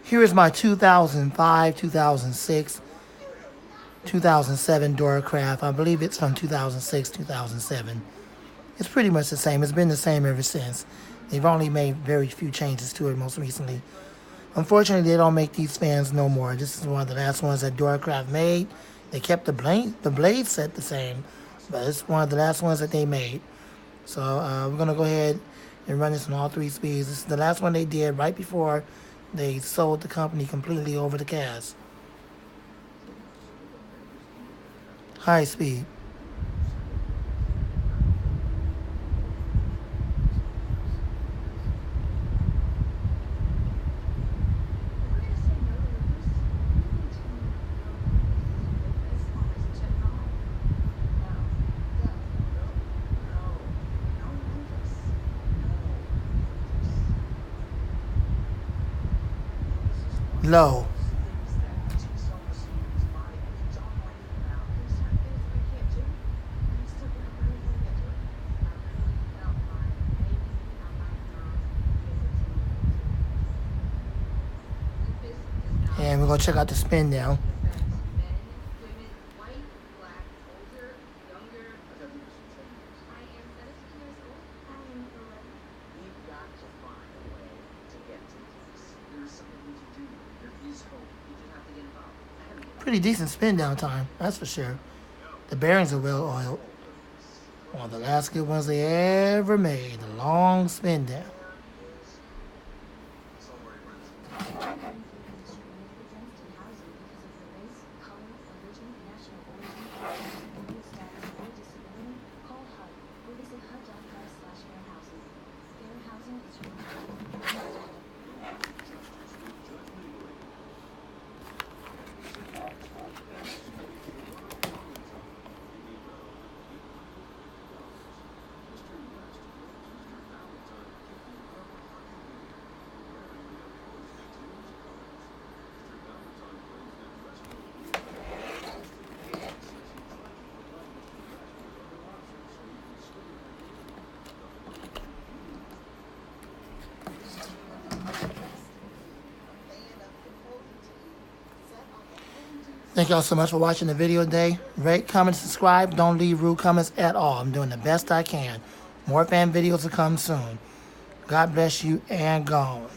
Here is my 2005, 2006, 2007 Duracraft. I believe it's from 2006, 2007. It's pretty much the same. It's been the same ever since. They've only made very few changes to it most recently. Unfortunately, they don't make these fans no more. This is one of the last ones that Duracraft made. They kept the blade set the same, but it's one of the last ones that they made. So we're going to go ahead and run this on all 3 speeds. This is the last one they did right before they sold the company completely over to Cas. High speed. Low. And we're going to check out the spin now. Pretty decent spin down time, that's for sure. The bearings are well oiled. One of the last good ones they ever made. A long spin down. Thank y'all so much for watching the video today. Rate, comment, subscribe. Don't leave rude comments at all. I'm doing the best I can. More fan videos to come soon. God bless you and gone.